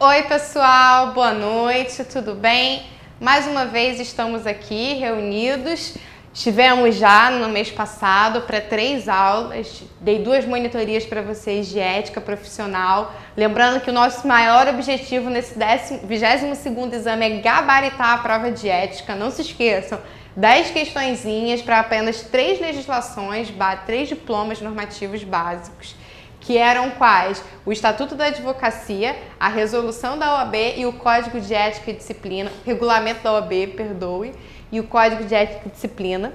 Oi pessoal, boa noite, tudo bem? Mais uma vez estamos aqui reunidos. Estivemos já no mês passado para 3 aulas, dei 2 monitorias para vocês de ética profissional. Lembrando que o nosso maior objetivo nesse 22º exame é gabaritar a prova de ética. Não se esqueçam, 10 questõezinhas para apenas 3 legislações, 3 diplomas normativos básicos, que eram quais? O Estatuto da Advocacia, a Resolução da OAB e o Código de Ética e Disciplina, Regulamento da OAB, perdoe, e o Código de Ética e Disciplina.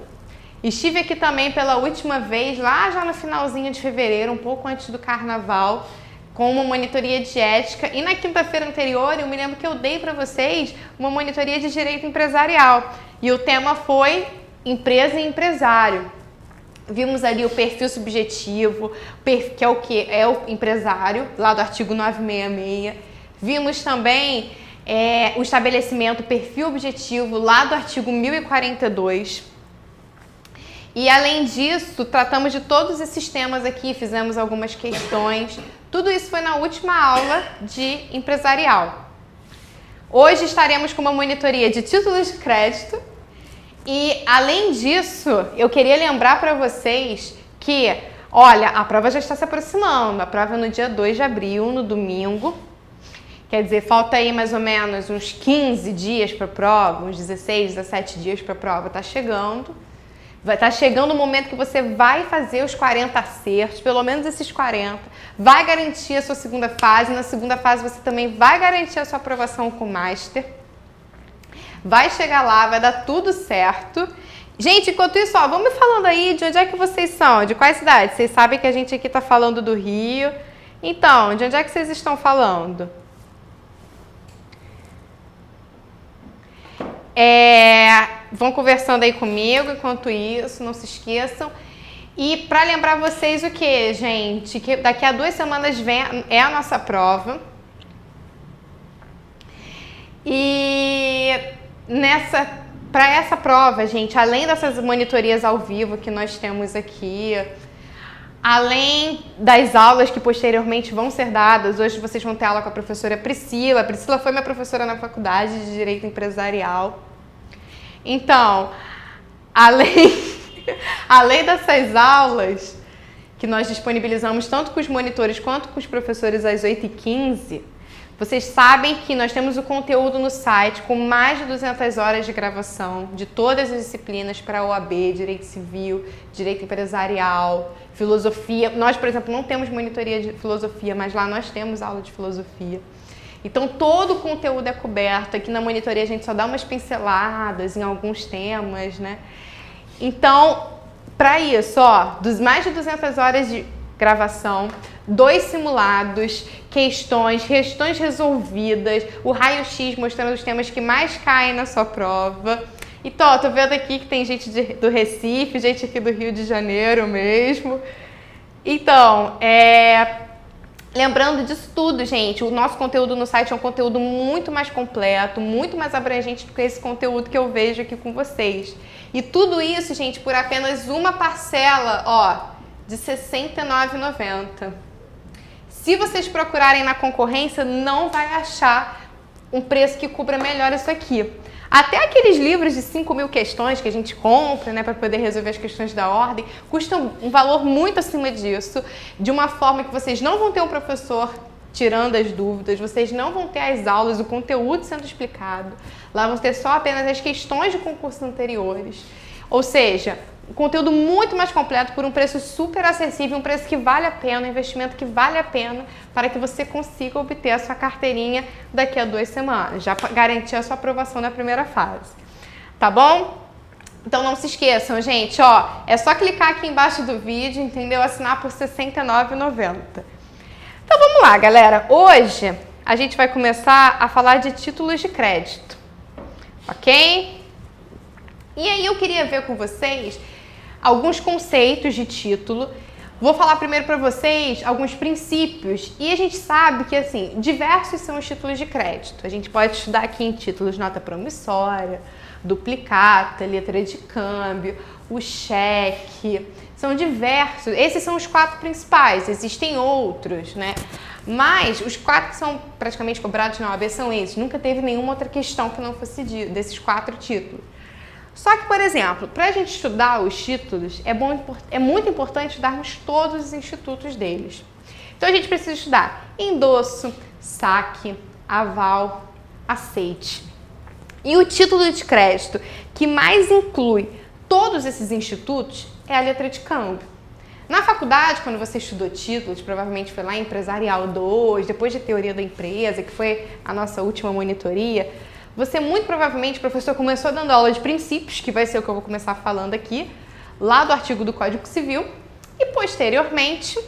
Estive aqui também pela última vez, lá já no finalzinho de fevereiro, um pouco antes do Carnaval, com uma monitoria de ética. E na quinta-feira anterior, eu me lembro que eu dei para vocês uma monitoria de direito empresarial. E o tema foi empresa e empresário. Vimos ali o perfil subjetivo, que é o que? É o empresário, lá do artigo 966. Vimos também o estabelecimento perfil objetivo, lá do artigo 1042. E além disso, tratamos de todos esses temas aqui, fizemos algumas questões. Tudo isso foi na última aula de empresarial. Hoje estaremos com uma monitoria de títulos de crédito. E, além disso, eu queria lembrar para vocês que, olha, a prova já está se aproximando. A prova é no dia 2 de abril, no domingo. Quer dizer, falta aí mais ou menos uns 15 dias para a prova, uns 16, 17 dias para a prova. Está chegando. Vai estar chegando o momento que você vai fazer os 40 acertos, pelo menos esses 40. Vai garantir a sua segunda fase. Na segunda fase, você também vai garantir a sua aprovação com o Master. Vai chegar lá, vai dar tudo certo. Gente, enquanto isso, ó, vão me falando aí de onde é que vocês são, de quais cidades. Vocês sabem que a gente aqui tá falando do Rio. Então, de onde é que vocês estão falando? Vão conversando aí comigo enquanto isso, não se esqueçam. E para lembrar vocês o que, gente? Que daqui a 2 semanas é a nossa prova. E para essa prova, gente, além dessas monitorias ao vivo que nós temos aqui, além das aulas que posteriormente vão ser dadas, hoje vocês vão ter aula com a professora Priscila. A Priscila foi minha professora na faculdade de Direito Empresarial. Então, além dessas aulas que nós disponibilizamos tanto com os monitores quanto com os professores às 8h15, vocês sabem que nós temos o conteúdo no site com mais de 200 horas de gravação de todas as disciplinas para a OAB, Direito Civil, Direito Empresarial, Filosofia. Nós, por exemplo, não temos monitoria de filosofia, mas lá nós temos aula de filosofia. Então, todo o conteúdo é coberto. Aqui na monitoria a gente só dá umas pinceladas em alguns temas, né? Então, para isso, ó, mais de 200 horas de gravação, 2 simulados, questões resolvidas, o raio-x mostrando os temas que mais caem na sua prova. Então, tô vendo aqui que tem gente do Recife, gente aqui do Rio de Janeiro mesmo. Então, lembrando disso tudo, gente, o nosso conteúdo no site é um conteúdo muito mais completo, muito mais abrangente do que esse conteúdo que eu vejo aqui com vocês. E tudo isso, gente, por apenas uma parcela, ó, de R$ 69,90. Se vocês procurarem na concorrência, não vai achar um preço que cubra melhor isso aqui. Até aqueles livros de 5.000 questões que a gente compra, né, para poder resolver as questões da ordem, custam um valor muito acima disso, de uma forma que vocês não vão ter um professor tirando as dúvidas, vocês não vão ter as aulas, o conteúdo sendo explicado. Lá vão ter só apenas as questões de concursos anteriores. Ou seja, um conteúdo muito mais completo por um preço super acessível, um preço que vale a pena, um investimento que vale a pena para que você consiga obter a sua carteirinha daqui a 2 semanas, já garantir a sua aprovação na primeira fase, tá bom? Então não se esqueçam, gente, ó, é só clicar aqui embaixo do vídeo, entendeu? Assinar por R$ 69,90. Então vamos lá, galera, hoje a gente vai começar a falar de títulos de crédito, ok? E aí eu queria ver com vocês alguns conceitos de título. Vou falar primeiro para vocês alguns princípios. E a gente sabe que, assim, diversos são os títulos de crédito. A gente pode estudar aqui em títulos nota promissória, duplicata, letra de câmbio, o cheque. São diversos. Esses são os 4 principais. Existem outros, né? Mas os 4 que são praticamente cobrados na OAB são esses. Nunca teve nenhuma outra questão que não fosse desses 4 títulos. Só que, por exemplo, para a gente estudar os títulos, é muito importante estudarmos todos os institutos deles. Então, a gente precisa estudar endosso, saque, aval, aceite. E o título de crédito que mais inclui todos esses institutos é a letra de câmbio. Na faculdade, quando você estudou títulos, provavelmente foi lá em Empresarial 2, depois de Teoria da Empresa, que foi a nossa última monitoria, você muito provavelmente, o professor começou dando aula de princípios, que vai ser o que eu vou começar falando aqui, lá do artigo do Código Civil, e posteriormente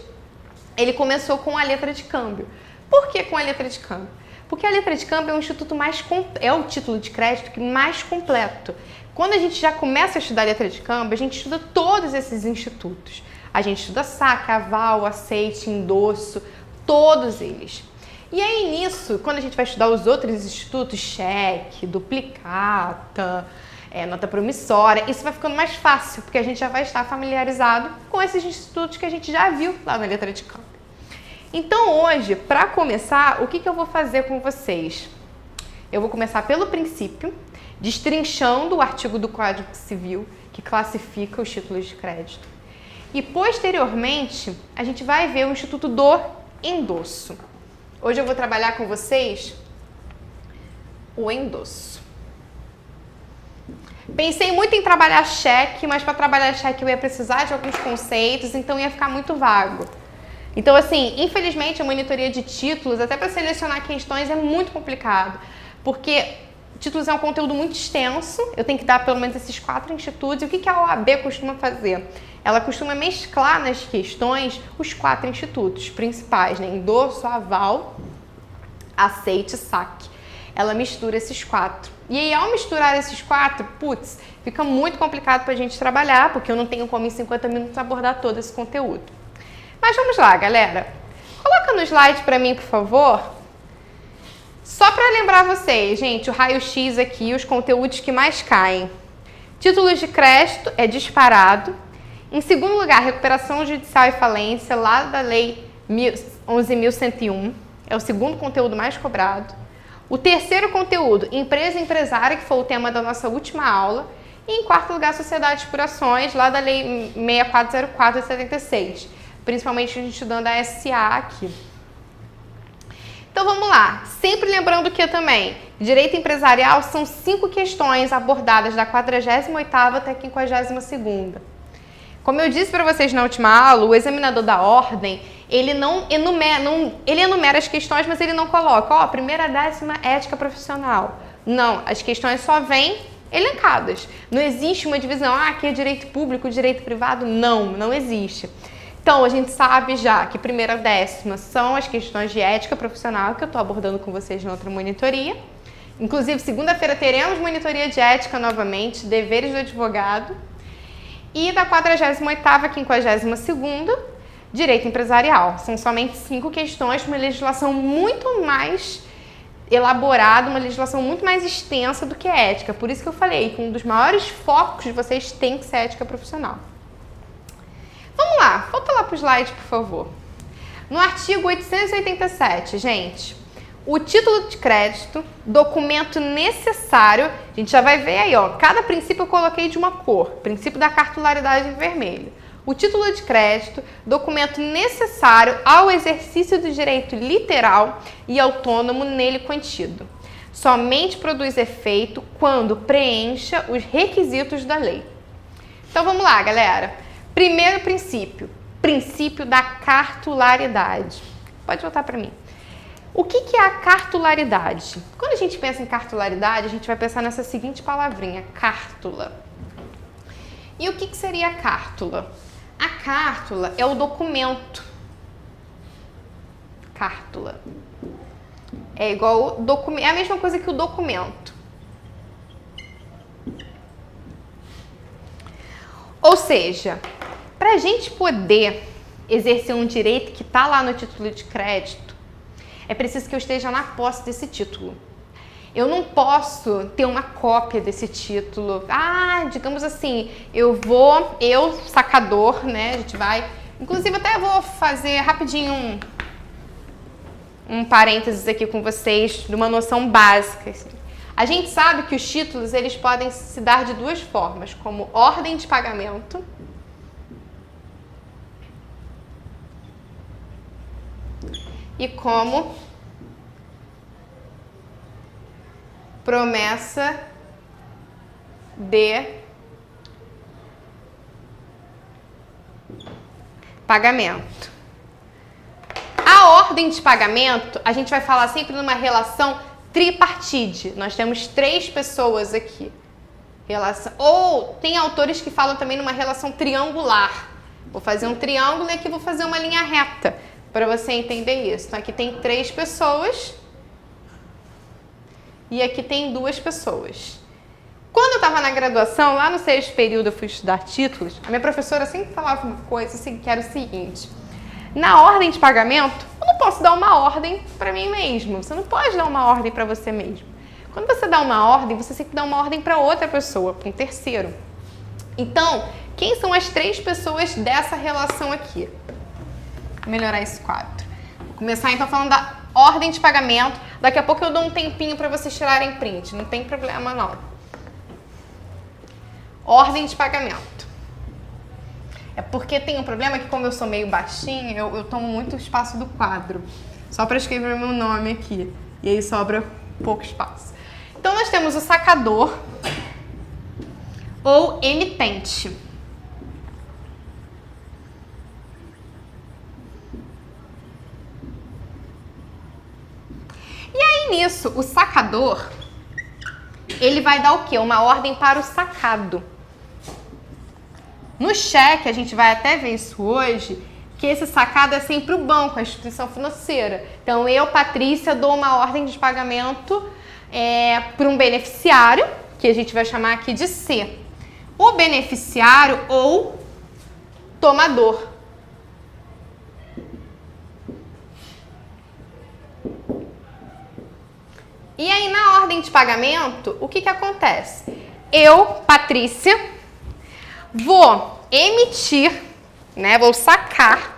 ele começou com a letra de câmbio. Por que com a letra de câmbio? Porque a letra de câmbio é é o título de crédito mais completo. Quando a gente já começa a estudar a letra de câmbio, a gente estuda todos esses institutos. A gente estuda saque, aval, aceite, endosso, todos eles. E aí nisso, quando a gente vai estudar os outros institutos, cheque, duplicata, nota promissória, isso vai ficando mais fácil, porque a gente já vai estar familiarizado com esses institutos que a gente já viu lá na letra de câmbio. Então hoje, para começar, o que eu vou fazer com vocês? Eu vou começar pelo princípio, destrinchando o artigo do Código Civil que classifica os títulos de crédito. E posteriormente, a gente vai ver o instituto do endosso. Hoje eu vou trabalhar com vocês o endosso. Pensei muito em trabalhar cheque, mas para trabalhar cheque eu ia precisar de alguns conceitos, então ia ficar muito vago. Então, assim, infelizmente a monitoria de títulos, até para selecionar questões, é muito complicado, porque títulos é um conteúdo muito extenso, eu tenho que dar pelo menos esses 4 institutos, e o que a OAB costuma fazer? Ela costuma mesclar nas questões os 4 institutos principais, né? Endosso, aval, aceite e saque. Ela mistura esses 4. E aí, ao misturar esses 4, putz, fica muito complicado para a gente trabalhar, porque eu não tenho como em 50 minutos abordar todo esse conteúdo. Mas vamos lá, galera. Coloca no slide para mim, por favor. Só para lembrar vocês, gente, o raio-x aqui, os conteúdos que mais caem. Títulos de crédito é disparado. Em segundo lugar, recuperação judicial e falência, lá da Lei 11.101, é o segundo conteúdo mais cobrado. O terceiro conteúdo, empresa e empresária, que foi o tema da nossa última aula. E em quarto lugar, sociedades por ações, lá da Lei 6404 de 76, principalmente a gente estudando a SA aqui. Então vamos lá, sempre lembrando que também, direito empresarial são 5 questões abordadas da 48ª até a 52ª. Como eu disse para vocês na última aula, o examinador da ordem, ele não enumera as questões, mas ele não coloca, ó, primeira, 10ª, ética profissional. Não, as questões só vêm elencadas. Não existe uma divisão, aqui é direito público, direito privado. Não existe. Então, a gente sabe já que primeira, 10ª são as questões de ética profissional, que eu estou abordando com vocês na outra monitoria. Inclusive, segunda-feira teremos monitoria de ética novamente, deveres do advogado. E da 48ª à 52ª, direito empresarial. São somente 5 questões, uma legislação muito mais elaborada, uma legislação muito mais extensa do que a ética. Por isso que eu falei que um dos maiores focos de vocês tem que ser a ética profissional. Vamos lá, volta lá para o slide, por favor. No artigo 887, gente, o título de crédito, documento necessário, a gente já vai ver aí, ó, cada princípio eu coloquei de uma cor, princípio da cartularidade em vermelho. O título de crédito, documento necessário ao exercício do direito literal e autônomo nele contido. Somente produz efeito quando preencha os requisitos da lei. Então vamos lá, galera. Primeiro princípio, princípio da cartularidade. Pode voltar para mim. O que é a cartularidade? Quando a gente pensa em cartularidade, a gente vai pensar nessa seguinte palavrinha, cártula. E o que seria a cártula? A cártula é o documento. Cártula. É igual documento, é a mesma coisa que o documento. Ou seja, para a gente poder exercer um direito que está lá no título de crédito, é preciso que eu esteja na posse desse título. Eu não posso ter uma cópia desse título. Digamos assim, eu, sacador, né? A gente vai... Inclusive, até vou fazer rapidinho um parênteses aqui com vocês de uma noção básica. Assim. A gente sabe que os títulos eles podem se dar de duas formas, como ordem de pagamento e como promessa de pagamento. A ordem de pagamento, a gente vai falar sempre numa relação tripartite. Nós temos 3 pessoas aqui. Ou tem autores que falam também numa relação triangular. Vou fazer um triângulo e aqui vou fazer uma linha reta, para você entender isso. Então aqui tem 3 pessoas e aqui tem 2 pessoas. Quando eu estava na graduação, lá no 6º período eu fui estudar títulos, a minha professora sempre falava uma coisa assim, que era o seguinte: na ordem de pagamento, eu não posso dar uma ordem para mim mesmo. Você não pode dar uma ordem para você mesmo. Quando você dá uma ordem, você tem que dar uma ordem para outra pessoa, para um terceiro. Então, quem são as 3 pessoas dessa relação aqui? Vou melhorar esse quadro. Vou começar então falando da ordem de pagamento. Daqui a pouco eu dou um tempinho para vocês tirarem print, não tem problema não. Ordem de pagamento. É porque tem um problema que, como eu sou meio baixinha, eu tomo muito espaço do quadro. Só para escrever meu nome aqui. E aí sobra pouco espaço. Então, nós temos o sacador ou emitente. E aí, nisso, o sacador, ele vai dar o quê? Uma ordem para o sacado. No cheque, a gente vai até ver isso hoje, que esse sacado é sempre o banco, a instituição financeira. Então, eu, Patrícia, dou uma ordem de pagamento para um beneficiário, que a gente vai chamar aqui de C. O beneficiário ou tomador. E aí, na ordem de pagamento, o que acontece? Eu, Patrícia, vou emitir, né, vou sacar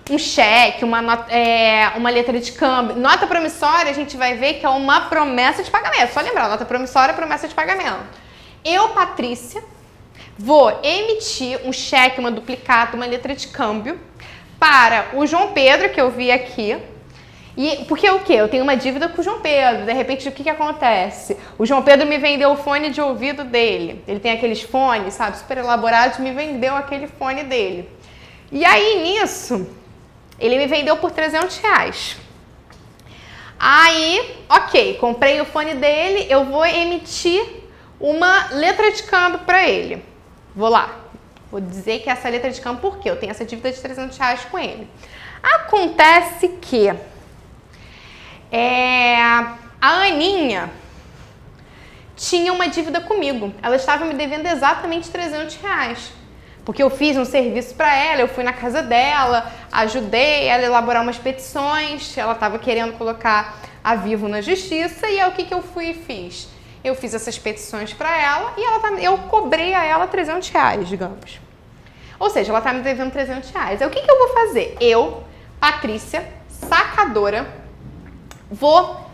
um cheque, uma letra de câmbio. Nota promissória, a gente vai ver que é uma promessa de pagamento. Só lembrar, nota promissória é promessa de pagamento. Eu, Patrícia, vou emitir um cheque, uma duplicata, uma letra de câmbio para o João Pedro, que eu vi aqui. E porque o quê? Eu tenho uma dívida com o João Pedro. De repente, o que acontece? O João Pedro me vendeu o fone de ouvido dele. Ele tem aqueles fones, sabe, super elaborados, me vendeu aquele fone dele. E aí, nisso, ele me vendeu por R$300. Aí, ok, comprei o fone dele, eu vou emitir uma letra de câmbio para ele. Vou lá, vou dizer que essa letra de câmbio, por quê? Eu tenho essa dívida de R$300 com ele. Acontece que a Aninha tinha uma dívida comigo. Ela estava me devendo exatamente R$300. Porque eu fiz um serviço para ela, eu fui na casa dela, ajudei ela a elaborar umas petições, ela estava querendo colocar a Vivo na justiça, e aí o que eu fui e fiz? Eu fiz essas petições para ela e eu cobrei a ela R$300, digamos. Ou seja, ela está me devendo R$300. Aí o que eu vou fazer? Eu, Patrícia, sacadora, vou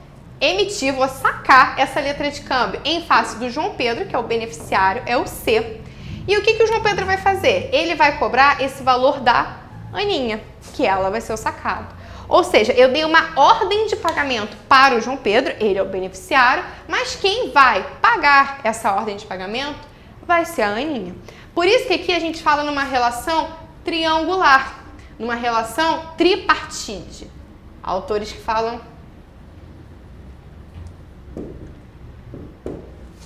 emitir, vou sacar essa letra de câmbio em face do João Pedro, que é o beneficiário, é o C. E o que o João Pedro vai fazer? Ele vai cobrar esse valor da Aninha, que ela vai ser o sacado. Ou seja, eu dei uma ordem de pagamento para o João Pedro, ele é o beneficiário, mas quem vai pagar essa ordem de pagamento vai ser a Aninha. Por isso que aqui a gente fala numa relação triangular, numa relação tripartite. Autores que falam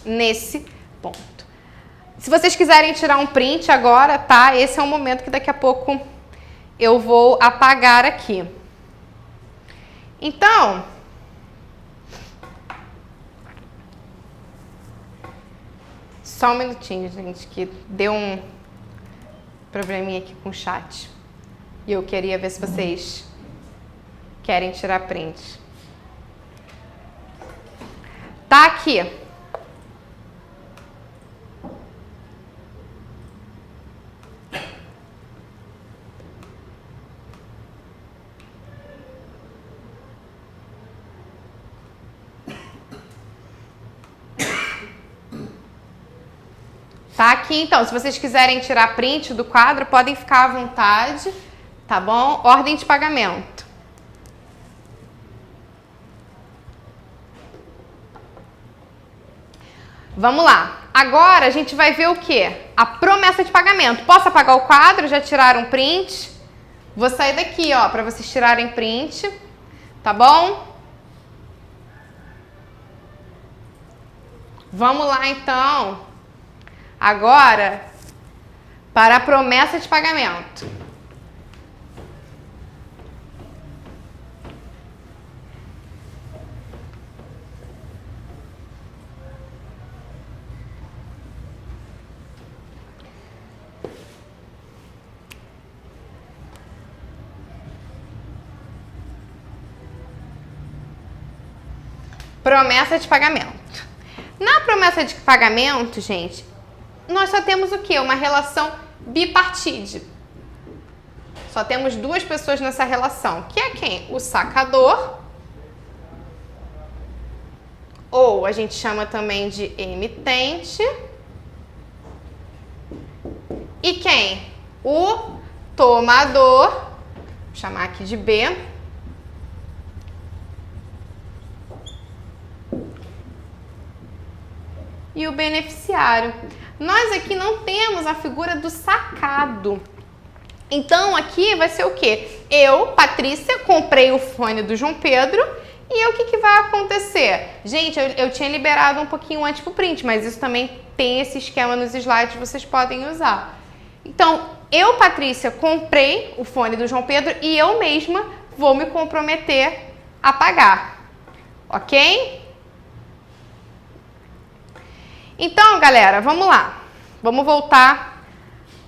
nesse ponto. Se vocês quiserem tirar um print agora, tá? Esse é o momento que daqui a pouco eu vou apagar aqui. Então, só um minutinho, gente, que deu um probleminha aqui com o chat. E eu queria ver se vocês querem tirar print. Tá aqui. Tá aqui, então, se vocês quiserem tirar print do quadro, podem ficar à vontade, tá bom? Ordem de pagamento. Vamos lá. Agora a gente vai ver o quê? A promessa de pagamento. Posso apagar o quadro? Já tiraram print? Vou sair daqui, ó, para vocês tirarem print, tá bom? Vamos lá, então. Agora, para a promessa de pagamento. Promessa de pagamento. Na promessa de pagamento, gente, nós só temos o quê? Uma relação bipartite. Só temos duas pessoas nessa relação, que é quem? O sacador, ou a gente chama também de emitente, e quem? O tomador, vou chamar aqui de B, e o beneficiário. Nós aqui não temos a figura do sacado. Então, aqui vai ser o quê? Eu, Patrícia, comprei o fone do João Pedro e o que vai acontecer? Gente, eu tinha liberado um pouquinho antes pro print, mas isso também tem esse esquema nos slides, vocês podem usar. Então, eu, Patrícia, comprei o fone do João Pedro e eu mesma vou me comprometer a pagar. Ok? Então, galera, vamos lá. Vamos voltar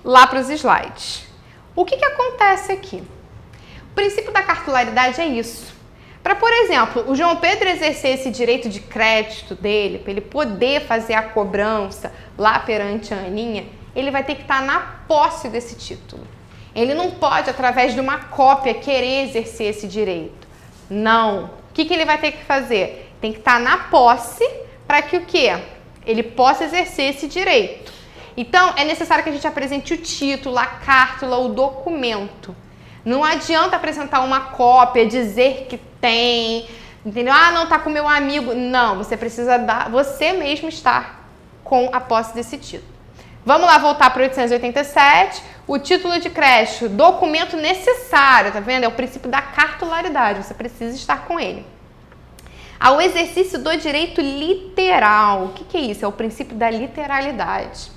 lá para os slides. O que acontece aqui? O princípio da cartularidade é isso. Para, por exemplo, o João Pedro exercer esse direito de crédito dele, para ele poder fazer a cobrança lá perante a Aninha, ele vai ter que estar na posse desse título. Ele não pode, através de uma cópia, querer exercer esse direito. Não. O que ele vai ter que fazer? Tem que estar na posse para que o quê? Ele possa exercer esse direito. Então, é necessário que a gente apresente o título, a cártula, o documento. Não adianta apresentar uma cópia, dizer que tem, entendeu? Ah, não, tá com meu amigo. Não, você precisa você mesmo estar com a posse desse título. Vamos lá voltar para o 887. O título de crédito, documento necessário, tá vendo? É o princípio da cartularidade, você precisa estar com ele. Ao exercício do direito literal. O que é isso? É o princípio da literalidade.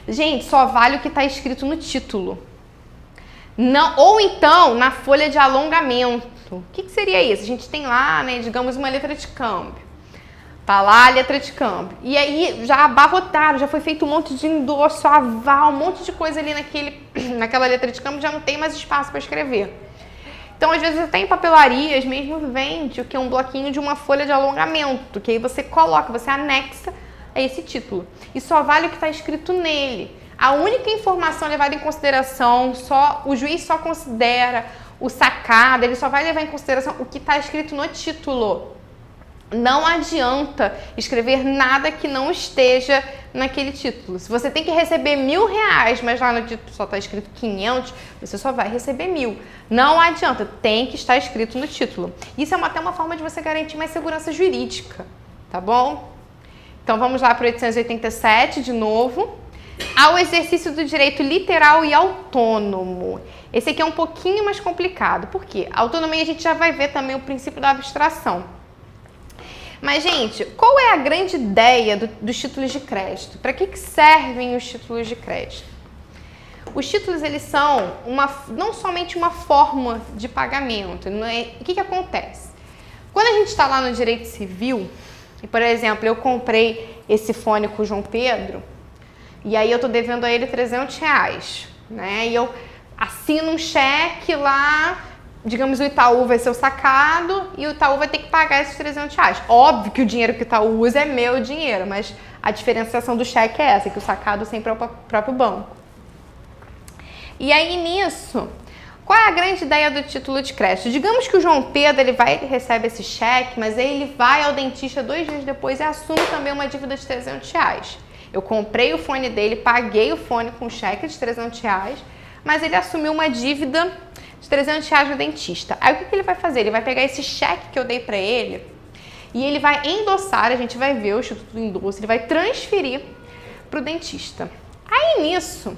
Gente, só vale o que está escrito no título. Não, ou então na folha de alongamento. O que seria isso? A gente tem lá, né, digamos, uma letra de câmbio. Tá lá a letra de câmbio. E aí já abarrotaram, já foi feito um monte de endosso, aval, um monte de coisa ali naquela letra de câmbio, já não tem mais espaço para escrever. Então, às vezes, até em papelarias mesmo vende o que é um bloquinho de uma folha de alongamento, que aí você coloca, você anexa a esse título. E só vale o que está escrito nele. A única informação levada em consideração, o juiz só considera o sacado, ele só vai levar em consideração o que está escrito no título. Não adianta escrever nada que não esteja naquele título. Se você tem que receber R$1.000, mas lá no título só está escrito 500, você só vai receber 1.000. Não adianta, tem que estar escrito no título. Isso é até uma forma de você garantir mais segurança jurídica, tá bom? Então vamos lá para o 887 de novo. Ao exercício do direito literal e autônomo. Esse aqui é um pouquinho mais complicado. Por quê? A autonomia a gente já vai ver também o princípio da abstração. Mas, gente, qual é a grande ideia dos títulos de crédito? Para que servem os títulos de crédito? Os títulos, eles são não somente uma forma de pagamento. O que acontece? Quando a gente está lá no direito civil, e, por exemplo, eu comprei esse fone com o João Pedro, e aí eu estou devendo a ele R$300, né? E eu assino um cheque lá, digamos, o Itaú vai ser o sacado e o Itaú vai ter que pagar esses R$300. Óbvio que o dinheiro que o Itaú usa é meu dinheiro, mas a diferenciação do cheque é essa, que o sacado sempre é o próprio banco. E aí nisso, qual é a grande ideia do título de crédito? Digamos que o João Pedro ele recebe esse cheque, mas aí ele vai ao dentista 2 dias depois e assume também uma dívida de R$300. Eu comprei o fone dele, paguei o fone com cheque de R$300, mas ele assumiu uma dívida de R$300 no dentista. Aí o que ele vai fazer? Ele vai pegar esse cheque que eu dei pra ele e ele vai endossar, a gente vai ver o Instituto do Endosso, ele vai transferir pro dentista. Aí nisso,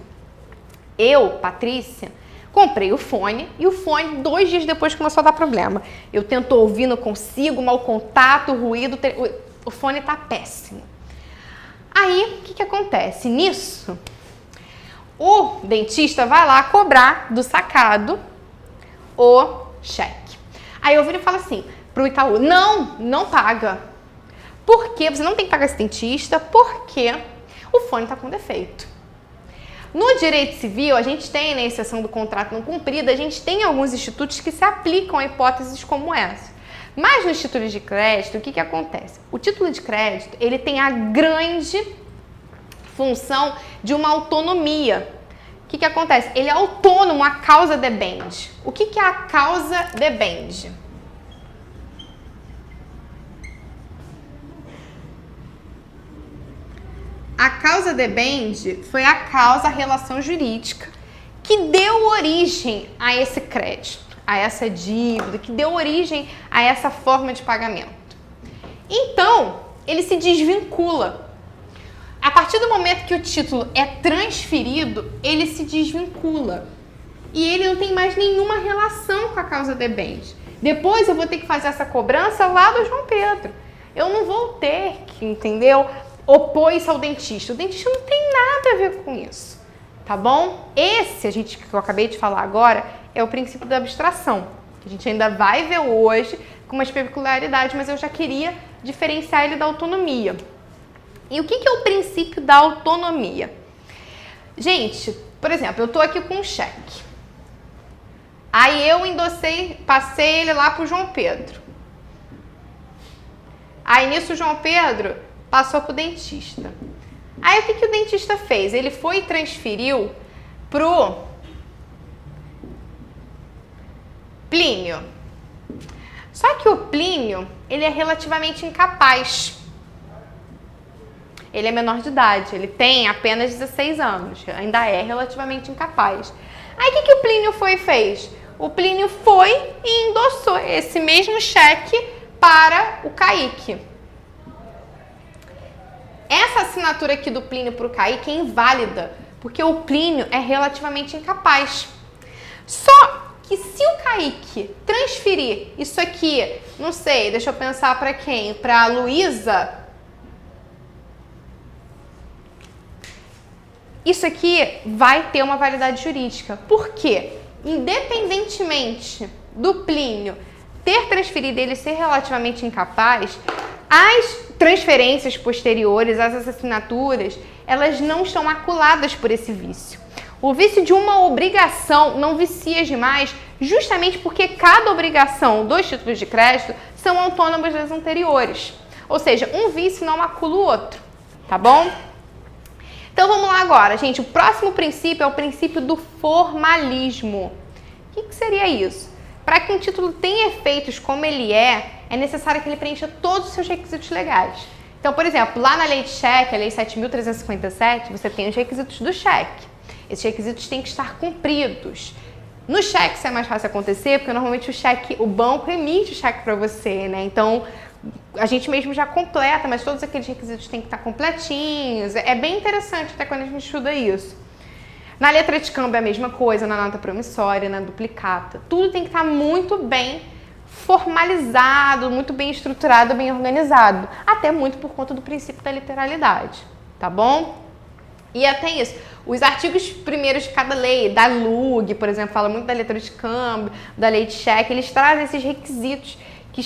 eu, Patrícia, comprei o fone e o fone 2 dias depois começou a dar problema. Eu tento ouvir, não consigo, mau contato, ruído, o fone tá péssimo. Aí, o que acontece? Nisso, o dentista vai lá cobrar do sacado o cheque. Aí eu viro e falo assim pro Itaú, não paga. Por quê? Você não tem que pagar esse dentista porque o fone tá com defeito. No direito civil, a gente tem, na exceção do contrato não cumprido, a gente tem alguns institutos que se aplicam a hipóteses como essa. Mas no título de crédito, o que acontece? O título de crédito, ele tem a grande função de uma autonomia. O que acontece? Ele é autônomo à causa debende. O que é a causa debende? A causa debende foi a causa, a relação jurídica que deu origem a esse crédito, a essa dívida, que deu origem a essa forma de pagamento. Então, ele se desvincula. A partir do momento que o título é transferido, ele se desvincula. E ele não tem mais nenhuma relação com a causa debende. Depois eu vou ter que fazer essa cobrança lá do João Pedro. Eu não vou ter que, entendeu? Opor isso ao dentista. O dentista não tem nada a ver com isso, tá bom? Esse, que eu acabei de falar agora, é o princípio da abstração, que a gente ainda vai ver hoje com umas peculiaridades, mas eu já queria diferenciar ele da autonomia. E o que é o princípio da autonomia? Gente, por exemplo, eu tô aqui com um cheque. Aí eu endossei, passei ele lá pro João Pedro. Aí nisso o João Pedro passou pro dentista. Aí o que o dentista fez? Ele foi e transferiu pro Plínio. Só que o Plínio, ele é relativamente incapaz. Ele é menor de idade, ele tem apenas 16 anos, ainda é relativamente incapaz. Aí o que o Plínio foi e fez? O Plínio foi e endossou esse mesmo cheque para o Kaique. Essa assinatura aqui do Plínio para o Kaique é inválida, porque o Plínio é relativamente incapaz. Só que se o Kaique transferir isso aqui, não sei, deixa eu pensar para quem? Para a Luísa. Isso aqui vai ter uma validade jurídica. Por quê? Independentemente do Plínio ter transferido ele ser relativamente incapaz, as transferências posteriores, as assinaturas, elas não estão maculadas por esse vício. O vício de uma obrigação não vicia demais, justamente porque cada obrigação dos títulos de crédito são autônomas das anteriores. Ou seja, um vício não macula o outro, tá bom? Então vamos lá agora, gente. O próximo princípio é o princípio do formalismo. O que seria isso? Para que um título tenha efeitos como ele é necessário que ele preencha todos os seus requisitos legais. Então, por exemplo, lá na lei de cheque, a lei 7.357, você tem os requisitos do cheque. Esses requisitos têm que estar cumpridos. No cheque isso é mais fácil acontecer, porque normalmente o banco emite o cheque para você, né? Então, a gente mesmo já completa, mas todos aqueles requisitos têm que estar completinhos. É bem interessante até quando a gente estuda isso. Na letra de câmbio é a mesma coisa, na nota promissória, na duplicata. Tudo tem que estar muito bem formalizado, muito bem estruturado, bem organizado. Até muito por conta do princípio da literalidade, tá bom? E até isso, os artigos primeiros de cada lei, da LUG, por exemplo, fala muito da letra de câmbio, da lei de cheque, eles trazem esses requisitos que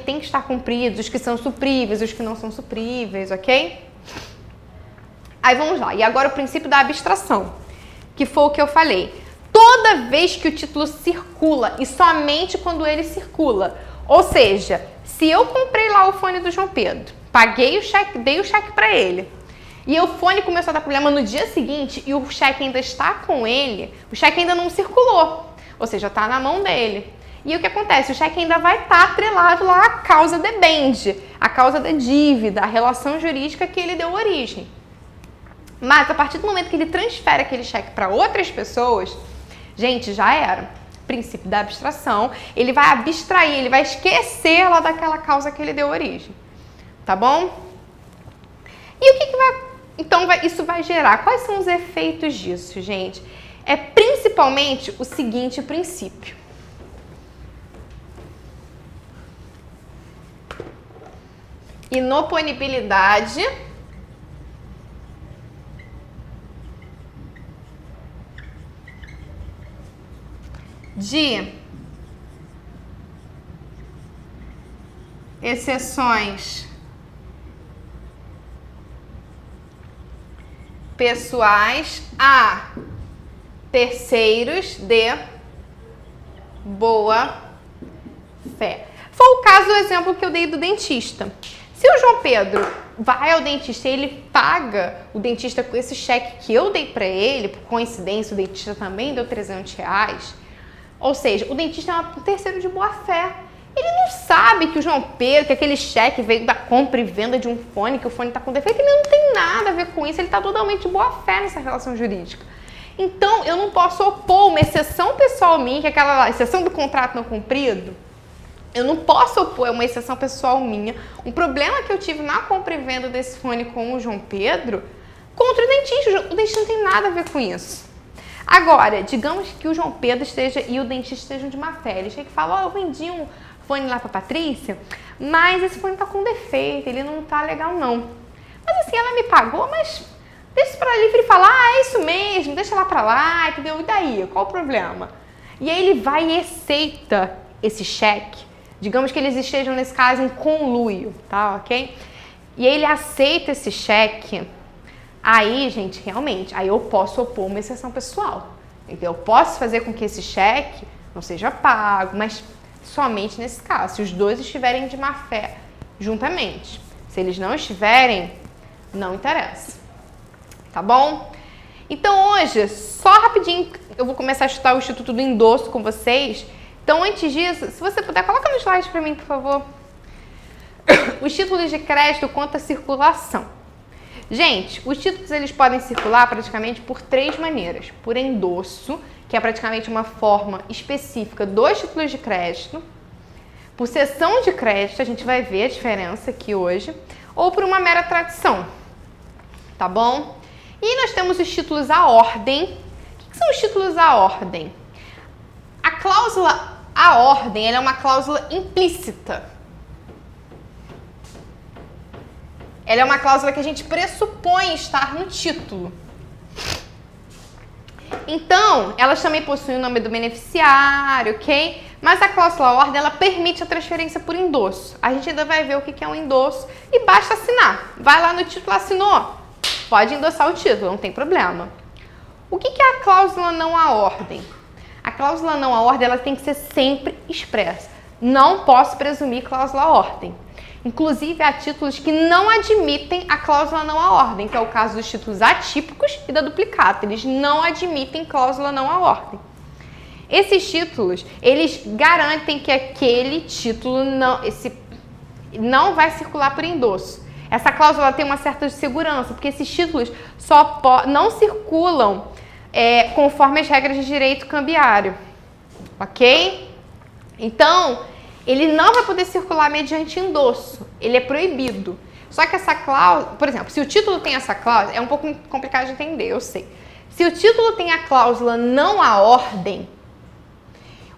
têm que estar cumpridos, os que são supríveis, os que não são supríveis, ok? Aí vamos lá, e agora o princípio da abstração, que foi o que eu falei. Toda vez que o título circula, e somente quando ele circula, ou seja, se eu comprei lá o fone do João Pedro, paguei o cheque, dei o cheque para ele, e o fone começou a dar problema no dia seguinte e o cheque ainda está com ele, o cheque ainda não circulou, ou seja, está na mão dele. E o que acontece? O cheque ainda vai estar atrelado lá à causa debende, a causa da dívida, a relação jurídica que ele deu origem, Mas a partir do momento que ele transfere aquele cheque para outras pessoas, gente, já era. Princípio da abstração, ele vai abstrair, ele vai esquecer lá daquela causa que ele deu origem. Tá bom? E o que vai... Então, isso vai gerar... Quais são os efeitos disso, gente? É principalmente o seguinte princípio. Inoponibilidade de exceções pessoais a terceiros de boa fé. Foi o caso do exemplo que eu dei do dentista. Se o João Pedro vai ao dentista e ele paga o dentista com esse cheque que eu dei para ele, por coincidência o dentista também deu R$300, ou seja, o dentista é um terceiro de boa fé. Ele não sabe que o João Pedro, que aquele cheque veio da compra e venda de um fone, que o fone está com defeito, ele não tem nada a ver com isso, ele está totalmente de boa fé nessa relação jurídica. Então, eu não posso opor uma exceção pessoal minha, que é aquela exceção do contrato não cumprido. Eu não posso opor uma exceção pessoal minha, um problema que eu tive na compra e venda desse fone com o João Pedro, contra o dentista. O dentista não tem nada a ver com isso. Agora, digamos que o João Pedro esteja e o dentista estejam de má fé. Ele chega e fala, eu vendi um fone lá pra Patrícia, mas esse fone tá com defeito, ele não tá legal não. Mas assim, ela me pagou, mas deixa pra livre e falar, é isso mesmo, deixa lá pra lá, entendeu? E daí, qual o problema? E aí ele vai e aceita esse cheque. Digamos que eles estejam, nesse caso, em conluio, tá, ok? E ele aceita esse cheque. Aí, gente, realmente, aí eu posso opor uma exceção pessoal. Então, eu posso fazer com que esse cheque não seja pago, mas somente nesse caso, se os dois estiverem de má fé juntamente. Se eles não estiverem, não interessa. Tá bom? Então, hoje, só rapidinho, eu vou começar a estudar o Instituto do Endosso com vocês. Então, antes disso, se você puder, coloca no slide para mim, por favor. Os títulos de crédito quanto à circulação. Gente, os títulos eles podem circular praticamente por três maneiras. Por endosso, que é praticamente uma forma específica dos títulos de crédito. Por cessão de crédito, a gente vai ver a diferença aqui hoje. Ou por uma mera tradição. Tá bom? E nós temos os títulos à ordem. O que são os títulos à ordem? A cláusula à ordem ela é uma cláusula implícita. Ela é uma cláusula que a gente pressupõe estar no título. Então, elas também possuem o nome do beneficiário, ok? Mas a cláusula à ordem, ela permite a transferência por endosso. A gente ainda vai ver o que é um endosso e basta assinar. Vai lá no título, assinou. Pode endossar o título, não tem problema. O que é a cláusula não à ordem? A cláusula não à ordem ela tem que ser sempre expressa. Não posso presumir cláusula à ordem. Inclusive, há títulos que não admitem a cláusula não à ordem, que é o caso dos títulos atípicos e da duplicata. Eles não admitem cláusula não à ordem. Esses títulos, eles garantem que aquele título não vai circular por endosso. Essa cláusula tem uma certa segurança, porque esses títulos não circulam conforme as regras de direito cambiário, ok? Então, ele não vai poder circular mediante endosso, ele é proibido. Só que essa cláusula, por exemplo, se o título tem essa cláusula, é um pouco complicado de entender, eu sei. Se o título tem a cláusula não à ordem,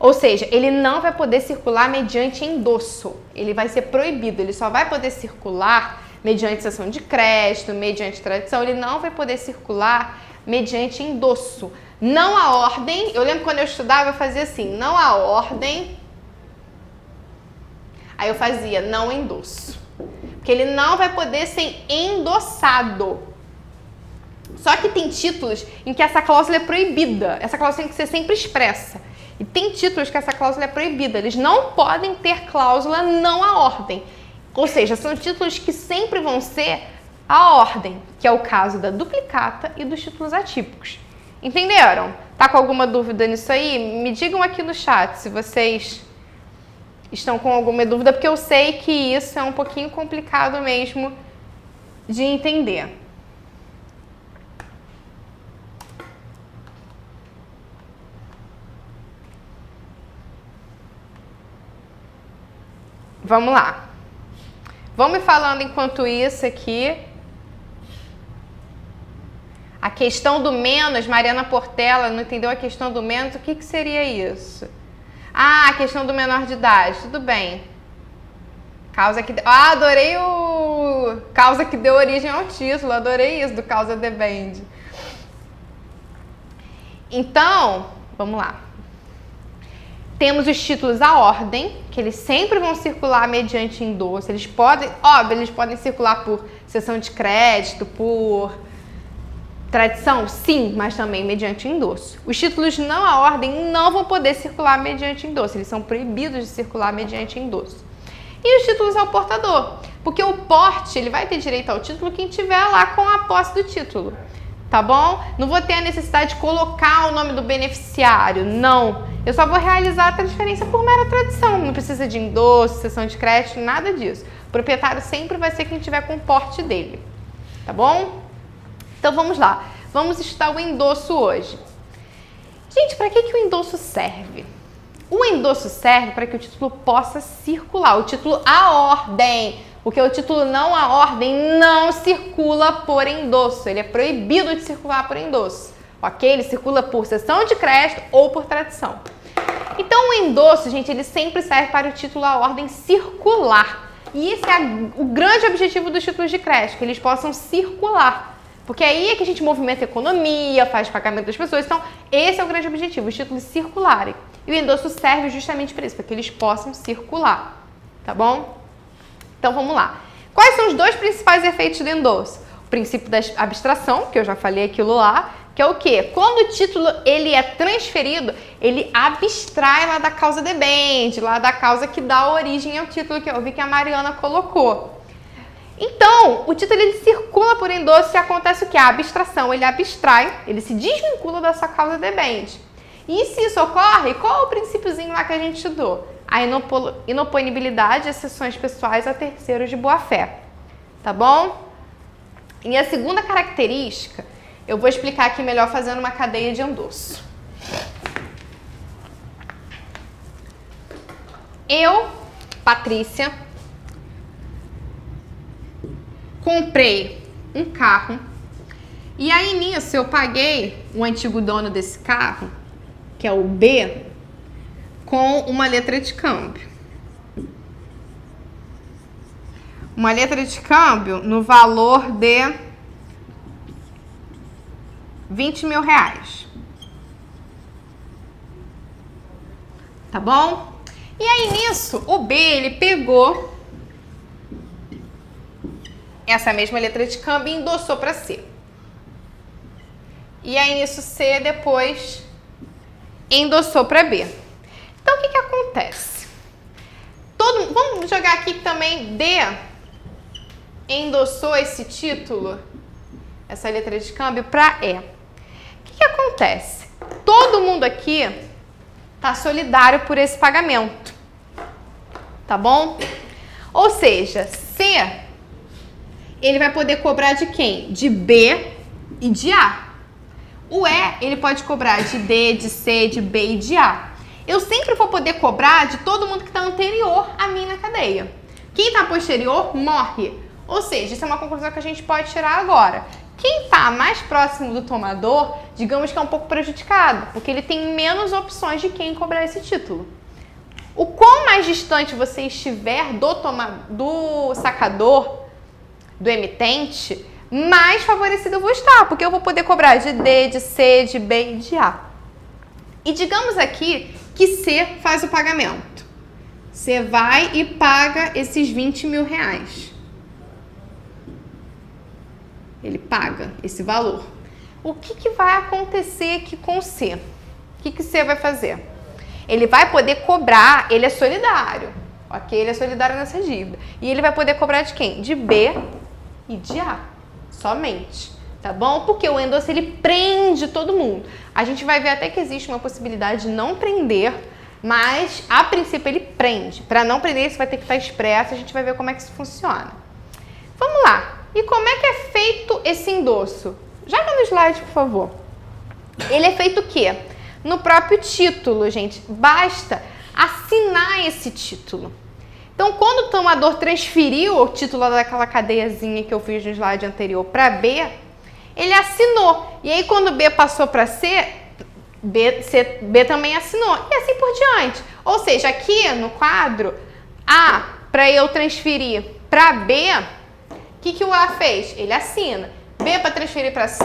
ou seja, ele não vai poder circular mediante endosso, ele vai ser proibido, ele só vai poder circular mediante cessão de crédito, mediante tradição, ele não vai poder circular mediante endosso. Não à ordem, eu lembro quando eu estudava, eu fazia assim, não à ordem, aí eu fazia não endosso, porque ele não vai poder ser endossado. Só que tem títulos em que essa cláusula é proibida, essa cláusula tem que ser sempre expressa. E tem títulos que essa cláusula é proibida, eles não podem ter cláusula não à ordem. Ou seja, são títulos que sempre vão ser à ordem, que é o caso da duplicata e dos títulos atípicos. Entenderam? Tá com alguma dúvida nisso aí? Me digam aqui no chat se vocês estão com alguma dúvida, porque eu sei que isso é um pouquinho complicado mesmo de entender. vamos lá. Vão me falando enquanto isso aqui. A questão do menos, Mariana Portela não entendeu a questão do menos, o que seria isso? Ah, a questão do menor de idade, tudo bem. Causa que... Ah, adorei o... Causa que deu origem ao título, adorei isso do causa depende. Então, vamos lá. Temos os títulos à ordem, que eles sempre vão circular mediante endosso. Eles podem, óbvio, eles podem circular por cessão de crédito, por tradição, sim, mas também mediante endosso. Os títulos não à ordem não vão poder circular mediante endosso, eles são proibidos de circular mediante endosso. E os títulos ao portador, porque o porte, ele vai ter direito ao título quem tiver lá com a posse do título, tá bom? Não vou ter a necessidade de colocar o nome do beneficiário, não. Eu só vou realizar a transferência por mera tradição, não precisa de endosso, cessão de crédito, nada disso. O proprietário sempre vai ser quem tiver com o porte dele, tá bom? Então vamos lá, vamos estudar o endosso hoje. Gente, para que o endosso serve? O endosso serve para que o título possa circular, o título à ordem, porque o título não à ordem não circula por endosso, ele é proibido de circular por endosso, ok? Ele circula por cessão de crédito ou por tradição. Então o endosso, gente, ele sempre serve para o título à ordem circular. E esse é o grande objetivo dos títulos de crédito, que eles possam circular. Porque aí é que a gente movimenta a economia, faz pagamento das pessoas. Então, esse é o grande objetivo, os títulos circularem. E o endosso serve justamente para isso, para que eles possam circular. Tá bom? Então, vamos lá. Quais são os dois principais efeitos do endosso? O princípio da abstração, que eu já falei aquilo lá, que é o quê? Quando o título ele é transferido, ele abstrai lá da causa debente, lá da causa que dá origem ao título, que eu vi que a Mariana colocou. Então, o título ele circula por endosso e acontece o que? A abstração, ele abstrai, ele se desvincula da sua causa debente. E se isso ocorre, qual é o princípiozinho lá que a gente estudou? A inoponibilidade de exceções pessoais a terceiros de boa-fé. Tá bom? E a segunda característica, eu vou explicar aqui melhor fazendo uma cadeia de endosso. Eu, Patrícia, comprei um carro e aí nisso eu paguei o antigo dono desse carro, que é o B, com uma letra de câmbio. Uma letra de câmbio no valor de R$20.000. Tá bom? E aí nisso o B, ele pegou essa mesma letra de câmbio e endossou para C. E aí nisso C depois endossou para B. Então o que acontece? Vamos jogar aqui também D endossou esse título, essa letra de câmbio, para E. O que acontece? Todo mundo aqui está solidário por esse pagamento, tá bom? Ou seja, C ele vai poder cobrar de quem? De B e de A. O E, ele pode cobrar de D, de C, de B e de A. Eu sempre vou poder cobrar de todo mundo que está anterior a mim na cadeia. Quem está posterior, morre. Ou seja, isso é uma conclusão que a gente pode tirar agora. Quem está mais próximo do tomador, digamos que é um pouco prejudicado, porque ele tem menos opções de quem cobrar esse título. O quão mais distante você estiver do sacador, do emitente, mais favorecido eu vou estar, porque eu vou poder cobrar de D, de C, de B e de A. E digamos aqui que C faz o pagamento. C vai e paga esses R$20.000. Ele paga esse valor. O que vai acontecer aqui com C? O que C vai fazer? Ele vai poder cobrar, ele é solidário, ok? Ele é solidário nessa dívida. E ele vai poder cobrar de quem? De B e de A, somente, tá bom? Porque o endosso, ele prende todo mundo. A gente vai ver até que existe uma possibilidade de não prender, mas a princípio ele prende. Para não prender, isso vai ter que estar expresso, a gente vai ver como é que isso funciona. Vamos lá. E como é que é feito esse endosso? Joga no slide, por favor. Ele é feito o quê? No próprio título, gente. Basta assinar esse título. Então, quando o tomador transferiu o título daquela cadeiazinha que eu fiz no slide anterior para B, ele assinou. E aí, quando B passou para C, B também assinou. E assim por diante. Ou seja, aqui no quadro A, para eu transferir para B, o que o A fez? Ele assina. B para transferir para C,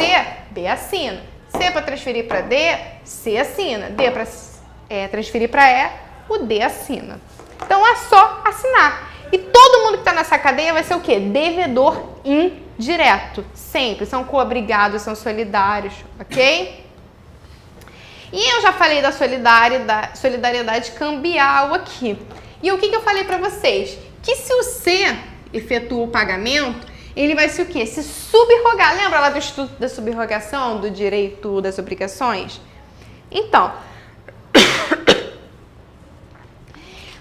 B assina. C para transferir para D, C assina. D para transferir para E, o D assina. Então é só assinar. E todo mundo que está nessa cadeia vai ser o quê? Devedor indireto. Sempre. São coobrigados, são solidários, ok? E eu já falei da solidariedade cambial aqui. E o que eu falei para vocês? Que se o C efetua o pagamento, ele vai se o quê? Se subrogar. Lembra lá do Instituto da Subrogação, do Direito das Obrigações? Então,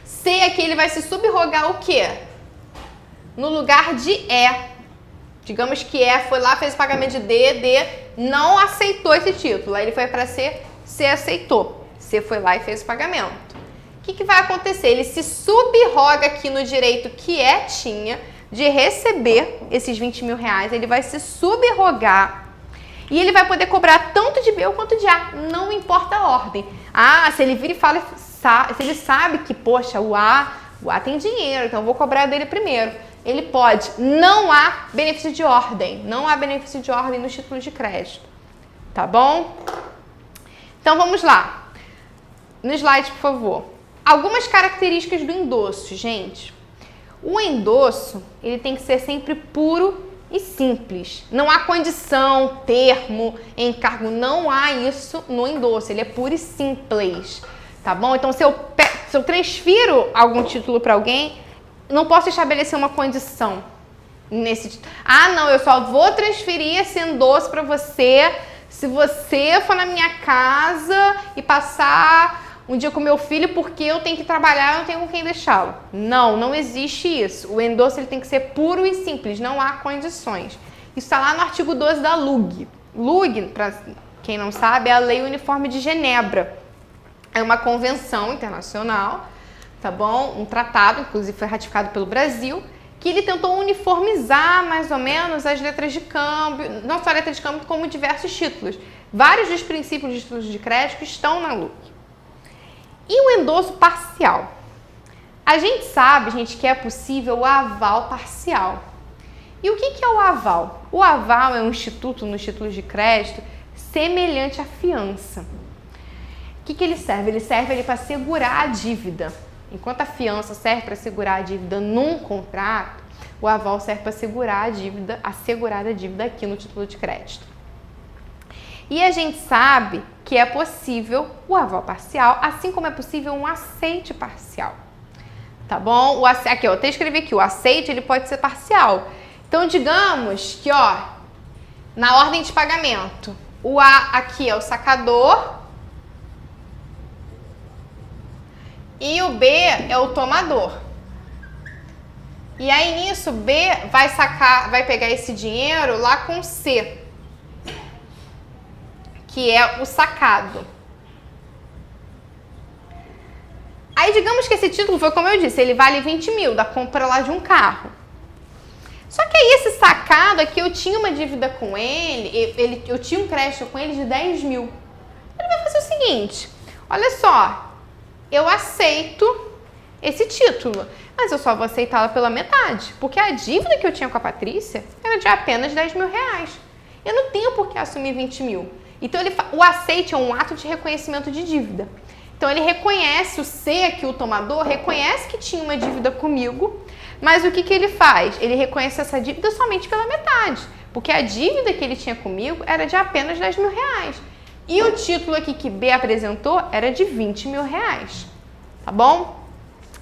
C aqui ele vai se subrogar o quê? No lugar de E. Digamos que E foi lá, fez o pagamento de D não aceitou esse título. Aí ele foi para C, C aceitou. C foi lá e fez o pagamento. O que vai acontecer? Ele se subroga aqui no direito que E tinha de receber esses 20 mil reais. Ele vai se subrogar e ele vai poder cobrar tanto de B quanto de A. Não importa a ordem. Ah, se ele vira e fala, se ele sabe que, poxa, o A tem dinheiro, então eu vou cobrar dele primeiro. Ele pode. Não há benefício de ordem. Não há benefício de ordem nos títulos de crédito. Tá bom? Então vamos lá. No slide, por favor. Algumas características do endosso, gente. O endosso, ele tem que ser sempre puro e simples. Não há condição, termo, encargo, não há isso no endosso. Ele é puro e simples, tá bom? Então, se eu transfiro algum título para alguém, não posso estabelecer uma condição nesse título. Ah, não, eu só vou transferir esse endosso para você se você for na minha casa e passar um dia com meu filho porque eu tenho que trabalhar, eu não tenho com quem deixá-lo. Não, não existe isso. O endosso ele tem que ser puro e simples, não há condições. Isso está lá no artigo 12 da LUG. LUG, para quem não sabe, é a Lei Uniforme de Genebra. É uma convenção internacional, tá bom? Um tratado, inclusive foi ratificado pelo Brasil, que ele tentou uniformizar mais ou menos as letras de câmbio, não só a letra de câmbio, como diversos títulos. Vários dos princípios de títulos de crédito estão na LUG. E o endosso parcial? A gente sabe, gente, que é possível o aval parcial. E o que é o aval? O aval é um instituto nos títulos de crédito semelhante à fiança. O que ele serve? Ele serve para segurar a dívida. Enquanto a fiança serve para segurar a dívida num contrato, o aval serve para segurar a dívida, assegurar a dívida aqui no título de crédito. E a gente sabe que é possível o aval parcial, assim como é possível um aceite parcial. Tá bom? Aqui, eu até escrevi aqui, o aceite ele pode ser parcial. Então, digamos que, ó, na ordem de pagamento, o A aqui é o sacador e o B é o tomador. E aí, nisso, B vai pegar esse dinheiro lá com C, que é o sacado. Aí, digamos que esse título foi, como eu disse, ele vale 20 mil, da compra lá de um carro. Só que aí, esse sacado aqui, eu tinha uma dívida com ele, eu tinha um crédito com ele de 10 mil. Ele vai fazer o seguinte, olha só, eu aceito esse título, mas eu só vou aceitá-la pela metade, porque a dívida que eu tinha com a Patrícia era de apenas 10 mil reais. Eu não tenho por que assumir 20 mil. Então, o aceite é um ato de reconhecimento de dívida. Então, ele reconhece, o C aqui, o tomador, reconhece que tinha uma dívida comigo, mas o que ele faz? Ele reconhece essa dívida somente pela metade, porque a dívida que ele tinha comigo era de apenas 10 mil reais. E o título aqui que B apresentou era de 20 mil reais, tá bom?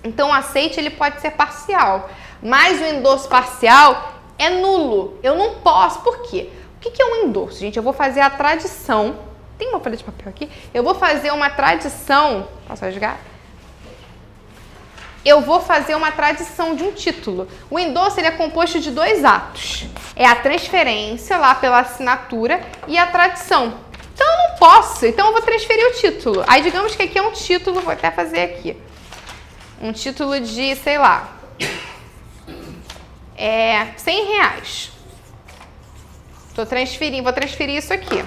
Então, o aceite ele pode ser parcial, mas o endosso parcial é nulo. Eu não posso, por quê? O que é um endosso, gente? Eu vou fazer a tradição. Tem uma folha de papel aqui? Eu vou fazer uma tradição. Posso rasgar? Eu vou fazer uma tradição de um título. O endosso ele é composto de 2 atos. É a transferência lá pela assinatura e a tradição. Então eu não posso. Então eu vou transferir o título. Aí digamos que aqui é um título, vou até fazer aqui. Um título de, sei lá, R$100. Vou transferir isso aqui.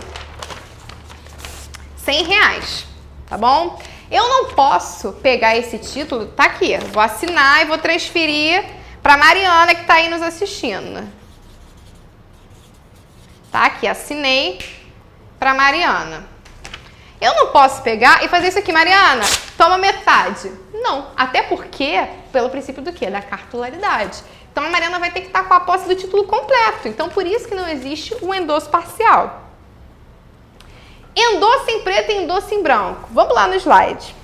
R$100, tá bom? Eu não posso pegar esse título, tá aqui, vou assinar e vou transferir para Mariana que tá aí nos assistindo. Tá aqui, assinei para Mariana. Eu não posso pegar e fazer isso aqui, Mariana, toma metade. Não, até porque, pelo princípio do quê? Da cartularidade. Então, a Mariana vai ter que estar com a posse do título completo. Então, por isso que não existe o endosso parcial. Endosso em preto e endosso em branco. Vamos lá no slide.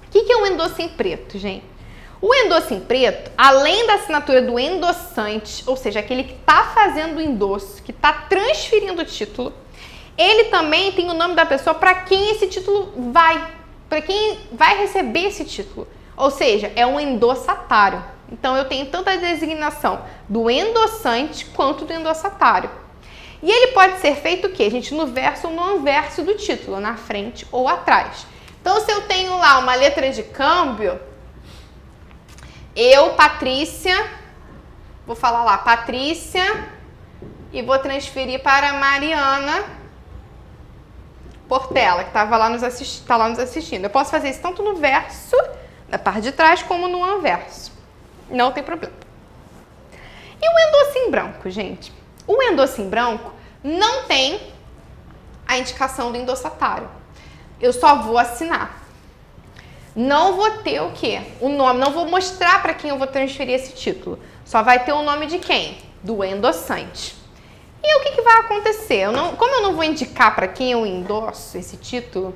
O que é um endosso em preto, gente? O endosso em preto, além da assinatura do endossante, ou seja, aquele que está fazendo o endosso, que está transferindo o título, ele também tem o nome da pessoa para quem esse título vai, para quem vai receber esse título. Ou seja, é um endossatário. Então, eu tenho tanto a designação do endossante quanto do endossatário. E ele pode ser feito o quê, gente? No verso ou no anverso do título, na frente ou atrás. Então, se eu tenho lá uma letra de câmbio, eu, Patrícia, vou falar lá, Patrícia, e vou transferir para Mariana Portela, que tá lá nos assistindo. Eu posso fazer isso tanto no verso, na parte de trás, como no anverso. Não tem problema. E o endosso em branco, gente? O endosso em branco não tem a indicação do endossatário. Eu só vou assinar. Não vou ter o quê? O nome. Não vou mostrar para quem eu vou transferir esse título. Só vai ter o nome de quem? Do endossante. E o que vai acontecer? Como eu não vou indicar para quem eu endosso esse título,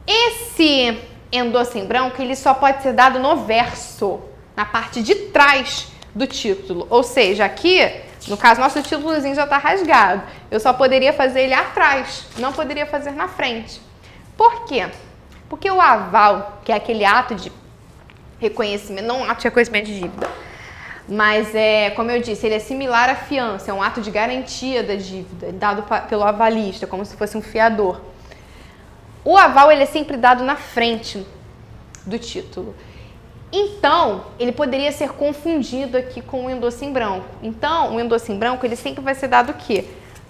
esse endosso em branco ele só pode ser dado no verso, na parte de trás do título. Ou seja, aqui, no caso, nosso títulozinho já está rasgado. Eu só poderia fazer ele atrás, não poderia fazer na frente. Por quê? Porque o aval, que é aquele ato de reconhecimento, não um ato de reconhecimento de dívida, mas como eu disse, ele é similar à fiança, é um ato de garantia da dívida, dado pelo avalista, como se fosse um fiador. O aval ele é sempre dado na frente do título. Então, ele poderia ser confundido aqui com o endosso em branco. Então, o endosso em branco ele sempre vai ser dado o quê?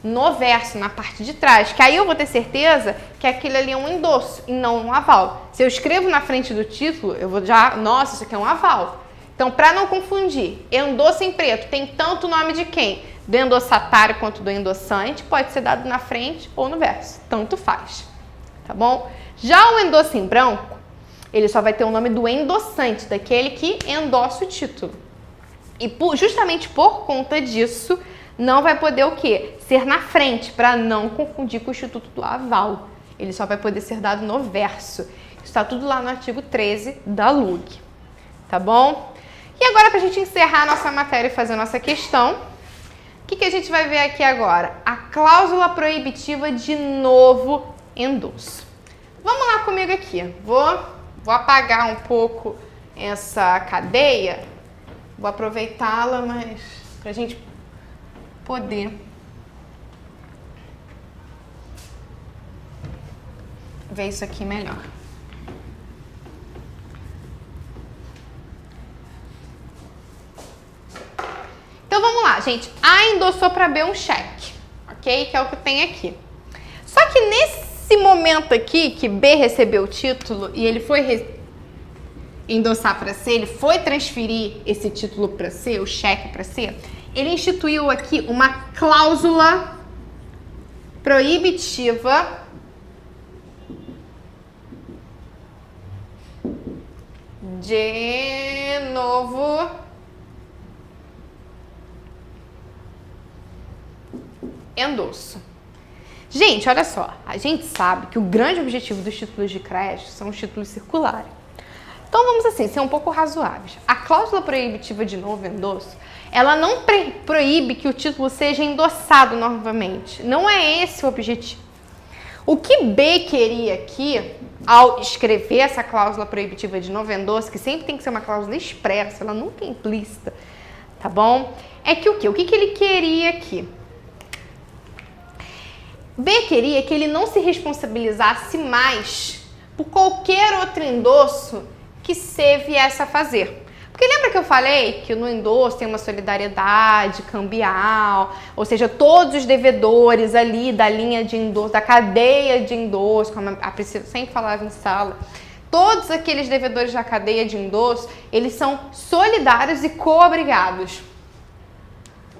No verso, na parte de trás, que aí eu vou ter certeza que aquele ali é um endosso e não um aval. Se eu escrevo na frente do título, eu vou nossa, isso aqui é um aval. Então, para não confundir, endosso em preto tem tanto o nome de quem? Do endossatário quanto do endossante, pode ser dado na frente ou no verso, tanto faz, tá bom? Já o endosso em branco, ele só vai ter o nome do endossante, daquele que endossa o título. E justamente por conta disso, não vai poder o quê? Ser na frente, para não confundir com o instituto do aval. Ele só vai poder ser dado no verso. Isso está tudo lá no artigo 13 da LUG, tá bom? E agora, para a gente encerrar a nossa matéria e fazer a nossa questão, o que a gente vai ver aqui agora? A cláusula proibitiva de novo endosso. Vamos lá comigo aqui. Vou apagar um pouco essa cadeia. Vou aproveitá-la, mas para a gente poder ver isso aqui melhor. Então vamos lá, gente. A endossou para B um cheque, ok? Que é o que tem aqui. Só que nesse momento aqui que B recebeu o título e ele foi endossar para C, ele foi transferir esse título para C, o cheque para C, ele instituiu aqui uma cláusula proibitiva de novo endosso. Gente, olha só, a gente sabe que o grande objetivo dos títulos de crédito são os títulos circulares. Então vamos assim, ser um pouco razoáveis. A cláusula proibitiva de novo endosso, ela não proíbe que o título seja endossado novamente. Não é esse o objetivo. O que B queria aqui, ao escrever essa cláusula proibitiva de novo endosso, que sempre tem que ser uma cláusula expressa, ela nunca é implícita, tá bom? É que o quê? O que ele queria aqui? B queria que ele não se responsabilizasse mais por qualquer outro endosso que C viesse a fazer. Porque lembra que eu falei que no endosso tem uma solidariedade cambial, ou seja, todos os devedores ali da linha de endosso, da cadeia de endosso, como a Priscila sempre falava em sala, todos aqueles devedores da cadeia de endosso, eles são solidários e coobrigados.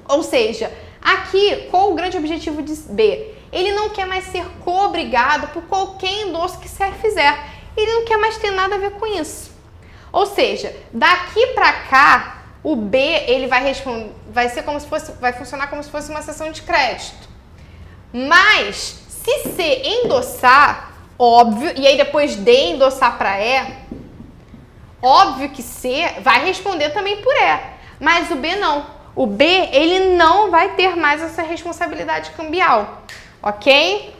Ou seja, aqui, qual o grande objetivo de B? Ele não quer mais ser coobrigado por qualquer endosso que você fizer. Ele não quer mais ter nada a ver com isso. Ou seja, daqui para cá, o B ele vai funcionar como se fosse uma cessão de crédito. Mas se C endossar, óbvio, e aí depois D endossar para E, óbvio que C vai responder também por E. Mas o B não. O B ele não vai ter mais essa responsabilidade cambial. Ok?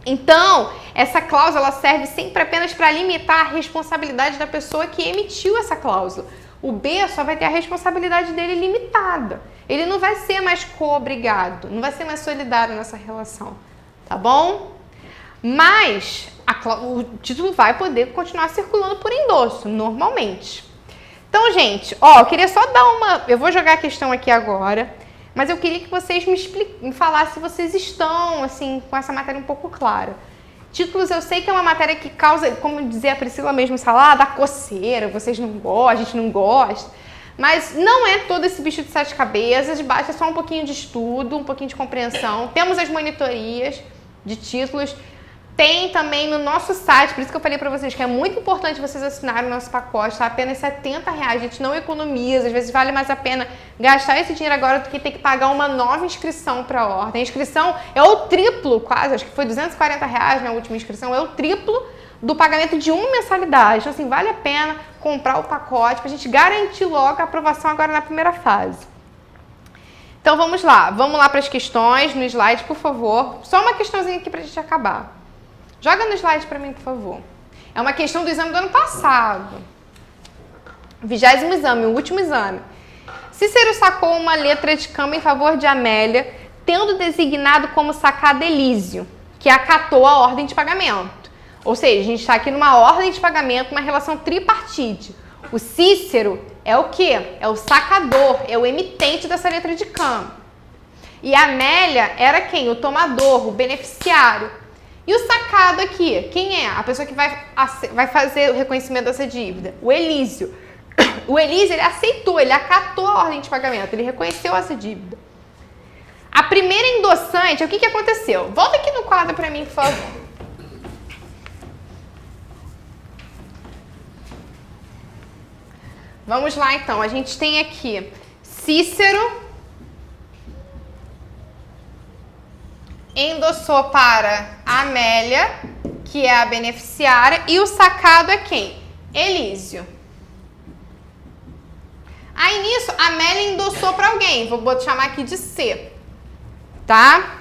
Então, essa cláusula serve sempre apenas para limitar a responsabilidade da pessoa que emitiu essa cláusula. O B só vai ter a responsabilidade dele limitada. Ele não vai ser mais coobrigado, não vai ser mais solidário nessa relação, tá bom? Mas o título vai poder continuar circulando por endosso, normalmente. Então, gente, eu queria só dar eu vou jogar a questão aqui agora, mas eu queria que vocês me falassem se vocês estão, assim, com essa matéria um pouco clara. Títulos, eu sei que é uma matéria que causa, como dizia a Priscila mesmo, dá coceira, vocês não gostam, a gente não gosta. Mas não é todo esse bicho de 7 cabeças, basta só um pouquinho de estudo, um pouquinho de compreensão. Temos as monitorias de títulos. Tem também no nosso site, por isso que eu falei para vocês que é muito importante vocês assinarem o nosso pacote, tá? Apenas R$70, a gente não economiza, às vezes vale mais a pena gastar esse dinheiro agora do que ter que pagar uma nova inscrição para a ordem. A inscrição é o triplo, quase, acho que foi R$240 na última inscrição, é o triplo do pagamento de uma mensalidade. Então, assim, vale a pena comprar o pacote para a gente garantir logo a aprovação agora na primeira fase. Então, vamos lá para as questões, no slide, por favor. Só uma questãozinha aqui para a gente acabar. Joga no slide para mim, por favor. É uma questão do exame do ano passado. 20º exame, o último exame. Cícero sacou uma letra de câmbio em favor de Amélia, tendo designado como sacado Elísio, que acatou a ordem de pagamento. Ou seja, a gente está aqui numa ordem de pagamento, uma relação tripartite. O Cícero é o quê? É o sacador, é o emitente dessa letra de câmbio. E a Amélia era quem? O tomador, o beneficiário. E o sacado aqui, quem é? A pessoa que vai fazer o reconhecimento dessa dívida. O Elísio. O Elísio, ele aceitou, ele acatou a ordem de pagamento, ele reconheceu essa dívida. A primeira endossante, o que aconteceu? Volta aqui no quadro para mim, por favor. Vamos lá, então. A gente tem aqui Cícero endossou para Amélia, que é a beneficiária, e o sacado é quem? Elísio. Aí nisso, a Amélia endossou para alguém, vou chamar aqui de C, tá?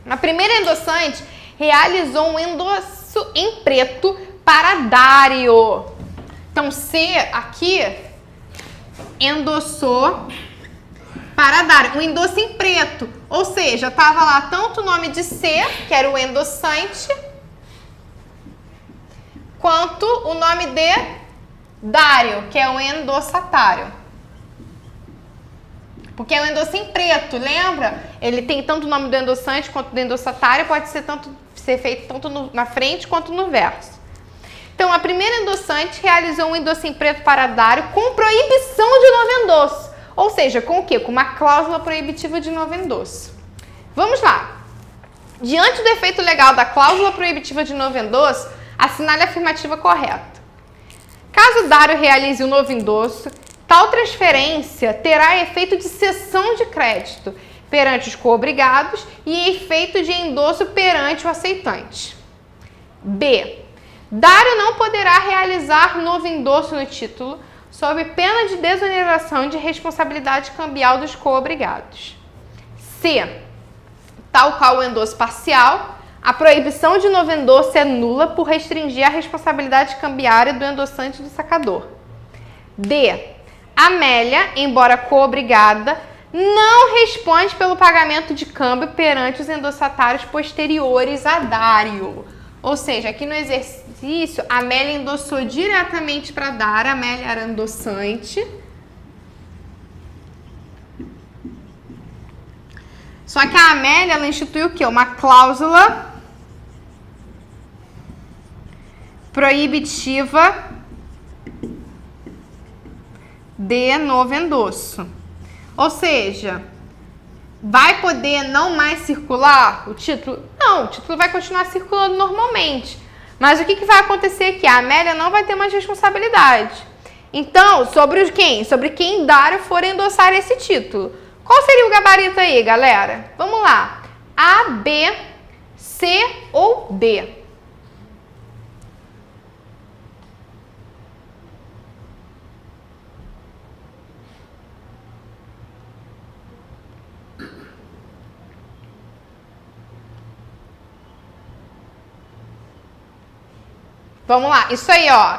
A primeira endossante realizou um endosso em preto para Dário. Então, C aqui endossou para Dário, um endosso em preto. Ou seja, estava lá tanto o nome de C, que era o endossante, quanto o nome de Dário, que é o endossatário. Porque é um endosso em preto, lembra? Ele tem tanto o nome do endossante quanto do endossatário, pode ser feito tanto na frente quanto no verso. Então, a primeira endossante realizou um endosso em preto para Dário com proibição de novo endosso. Ou seja, com o quê? Com uma cláusula proibitiva de novo endosso. Vamos lá. Diante do efeito legal da cláusula proibitiva de novo endosso, assinale a afirmativa correta. Caso Dário realize o novo endosso, tal transferência terá efeito de cessão de crédito perante os coobrigados e efeito de endosso perante o aceitante. B. Dário não poderá realizar novo endosso no título sob pena de desoneração de responsabilidade cambial dos coobrigados. C. Tal qual o endosso parcial, a proibição de novo endosso é nula por restringir a responsabilidade cambiária do endossante do sacador. D. Amélia, embora coobrigada, não responde pelo pagamento de câmbio perante os endossatários posteriores a Dário. Ou seja, aqui no exercício exercício, a Amélia endossou diretamente para Dara. A Amélia era endossante. Só que a Amélia, ela instituiu o quê? Uma cláusula proibitiva de novo endosso. Ou seja, vai poder não mais circular o título? Não, o título vai continuar circulando normalmente. Mas o que vai acontecer aqui? A Amélia não vai ter mais responsabilidade. Então, sobre quem? Sobre quem Dário for endossar esse título. Qual seria o gabarito aí, galera? Vamos lá. A, B, C ou D? Vamos lá, isso aí, ó.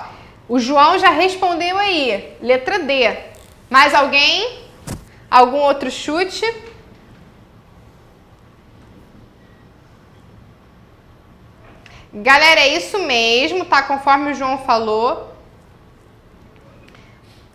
O João já respondeu aí. Letra D. Mais alguém? Algum outro chute? Galera, é isso mesmo, tá? Conforme o João falou.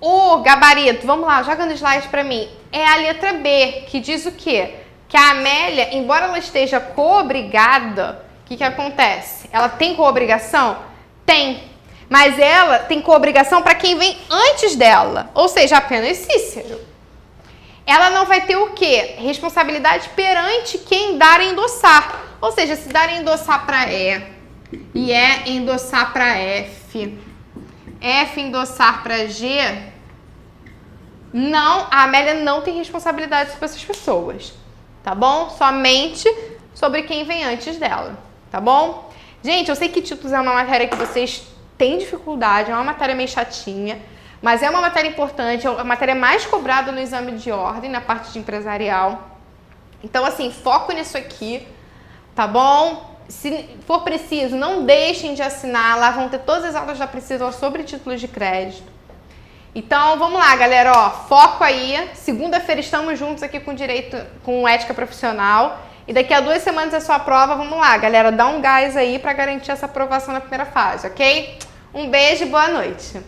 O gabarito, vamos lá, joga no slide pra mim. É a letra B, que diz o quê? Que a Amélia, embora ela esteja coobrigada, o que acontece? Ela tem coobrigação? Tem. Mas ela tem coobrigação para quem vem antes dela, ou seja, apenas Cícero. Ela não vai ter o quê? Responsabilidade perante quem dar endossar. Ou seja, se dar endossar para E, e E endossar para F, F endossar para G, não, a Amélia não tem responsabilidade sobre essas pessoas, tá bom? Somente sobre quem vem antes dela, tá bom? Gente, eu sei que títulos é uma matéria que vocês têm dificuldade, é uma matéria meio chatinha, mas é uma matéria importante, é a matéria mais cobrada no exame de ordem, na parte de empresarial. Então, assim, foco nisso aqui, tá bom? Se for preciso, não deixem de assinar, lá vão ter todas as aulas da Priscila sobre títulos de crédito. Então, vamos lá, galera, ó, foco aí. Segunda-feira estamos juntos aqui com direito, com ética profissional. E daqui a 2 semanas é sua prova. Vamos lá, galera, dá um gás aí para garantir essa aprovação na primeira fase, ok? Um beijo e boa noite.